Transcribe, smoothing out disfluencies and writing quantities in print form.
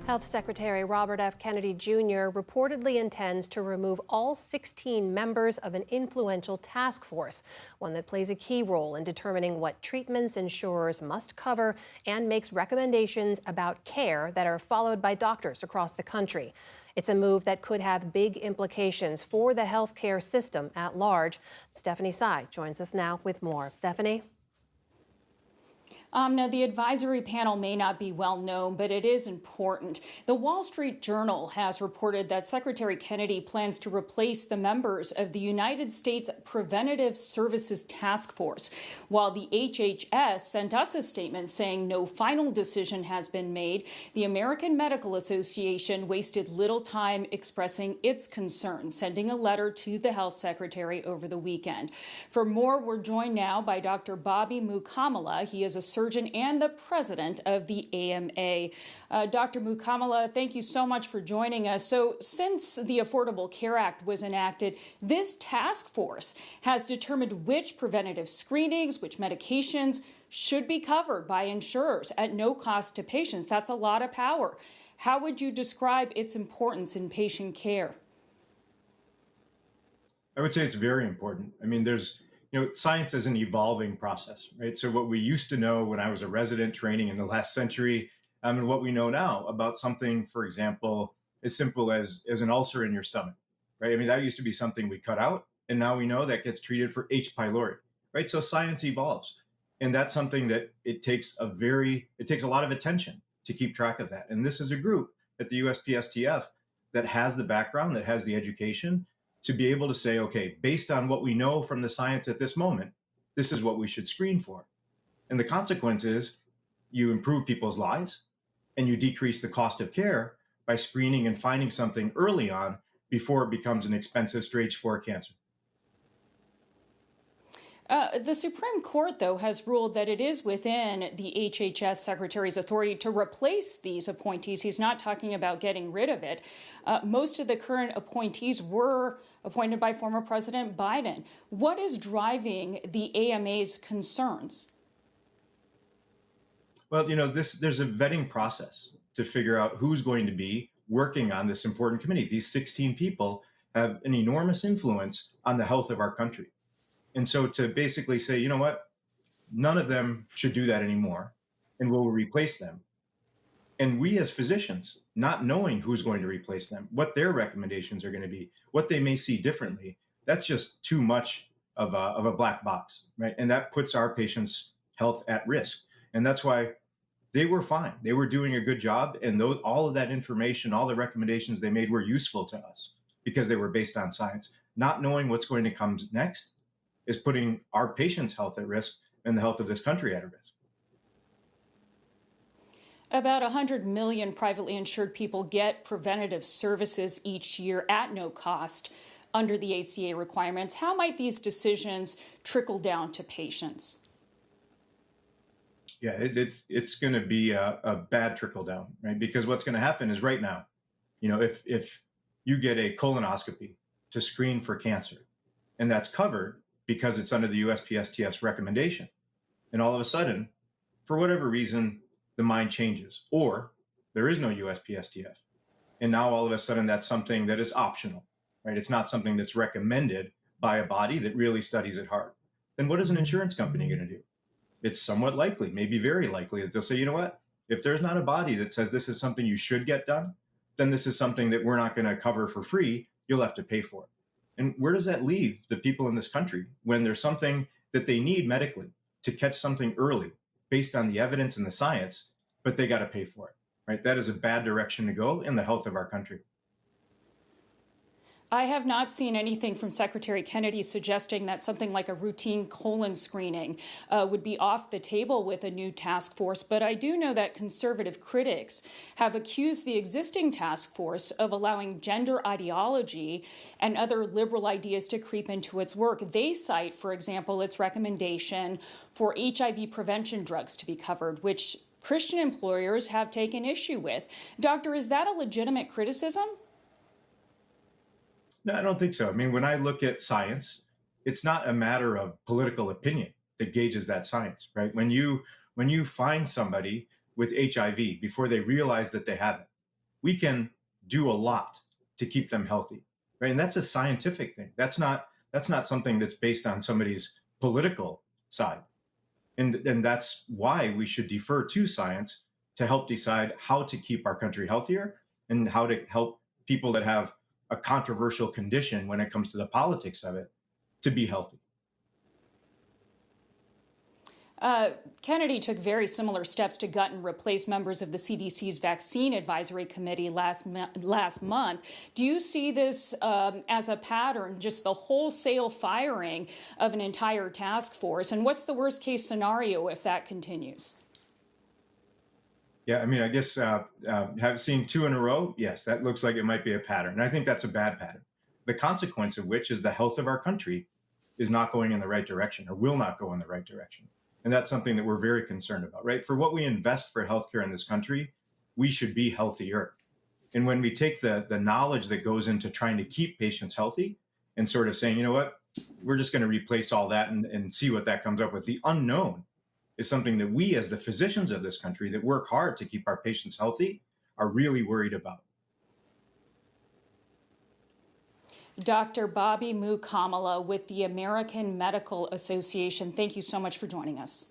Health Secretary Robert F. Kennedy Jr. reportedly intends to remove all 16 members of an influential task force, one that plays a key role in determining what treatments insurers must cover and makes recommendations about care that are followed by doctors across the country. It's a move that could have big implications for the healthcare system at large. Stephanie Tsai joins us now with more. Stephanie? Now, the advisory panel may not be well known, but it is important. The Wall Street Journal has reported that Secretary Kennedy plans to replace the members of the United States Preventive Services Task Force, while the HHS sent us a statement saying no final decision has been made. The American Medical Association wasted little time expressing its concerns, sending a letter to the health secretary over the weekend. For more, we're joined now by Dr. Bobby Mukkamala. He is a surgeon and the president of the AMA. Dr. Mukkamala, thank you so much for joining us. So since the Affordable Care Act was enacted, this task force has determined which preventative screenings, which medications should be covered by insurers at no cost to patients. That's a lot of power. How would you describe its importance in patient care? I would say it's very important. I mean, science is an evolving process, right? So what we used to know when I was a resident training in the last century, and what we know now about something, for example, as simple as an ulcer in your stomach, right? I mean, that used to be something we cut out, and now we know that gets treated for H. pylori, right? So science evolves, and that's something that it takes a lot of attention to keep track of that. And this is a group at the USPSTF that has the background, that has the education, to be able to say, okay, based on what we know from the science at this moment, this is what we should screen for. And the consequence is you improve people's lives and you decrease the cost of care by screening and finding something early on before it becomes an expensive stage 4 cancer. The Supreme Court, though, has ruled that it is within the HHS Secretary's authority to replace these appointees. He's not talking about getting rid of it. Most of the current appointees were appointed by former President Biden. What is driving the AMA's concerns? Well, there's a vetting process to figure out who's going to be working on this important committee. These 16 people have an enormous influence on the health of our country. And so to basically say, you know what, none of them should do that anymore, and we'll replace them. And we as physicians, not knowing who's going to replace them, what their recommendations are going to be, what they may see differently, that's just too much of a black box, right? And that puts our patients' health at risk. And that's why they were fine. They were doing a good job. And all of that information, all the recommendations they made were useful to us because they were based on science. Not knowing what's going to come next is putting our patients' health at risk and the health of this country at risk. About 100 million privately insured people get preventative services each year at no cost under the ACA requirements. How might these decisions trickle down to patients? Yeah, it's going to be a bad trickle down, right? Because what's going to happen is right now, if you get a colonoscopy to screen for cancer, and that's covered because it's under the USPSTF's recommendation, and all of a sudden, for whatever reason, the mind changes, or there is no USPSTF. And now all of a sudden that's something that is optional, right? It's not something that's recommended by a body that really studies it hard. Then what is an insurance company going to do? It's somewhat likely, maybe very likely, that they'll say, you know what, if there's not a body that says this is something you should get done, then this is something that we're not going to cover for free. You'll have to pay for it. And where does that leave the people in this country when there's something that they need medically to catch something early based on the evidence and the science, but they got to pay for it, right? That is a bad direction to go in the health of our country. I have not seen anything from Secretary Kennedy suggesting that something like a routine colon screening would be off the table with a new task force. But I do know that conservative critics have accused the existing task force of allowing gender ideology and other liberal ideas to creep into its work. They cite, for example, its recommendation for HIV prevention drugs to be covered, which Christian employers have taken issue with. Doctor, is that a legitimate criticism? No, I don't think so. I mean, when I look at science, it's not a matter of political opinion that gauges that science, right? When you find somebody with HIV before they realize that they have it, we can do a lot to keep them healthy, right? And that's a scientific thing. That's not something that's based on somebody's political side. And that's why we should defer to science to help decide how to keep our country healthier and how to help people that have a controversial condition when it comes to the politics of it to be healthy. Kennedy took very similar steps to gut and replace members of the CDC's Vaccine Advisory Committee last month. Do you see this as a pattern, just the wholesale firing of an entire task force? And what's the worst case scenario if that continues? Yeah, I mean, I guess have seen 2 in a row. Yes, that looks like it might be a pattern. And I think that's a bad pattern. The consequence of which is the health of our country is not going in the right direction or will not go in the right direction. And that's something that we're very concerned about, right? For what we invest for healthcare in this country, we should be healthier. And when we take the knowledge that goes into trying to keep patients healthy and sort of saying, you know what, we're just going to replace all that and see what that comes up with, the unknown is something that we as the physicians of this country that work hard to keep our patients healthy are really worried about. Dr. Bobby Mukkamala with the American Medical Association, thank you so much for joining us.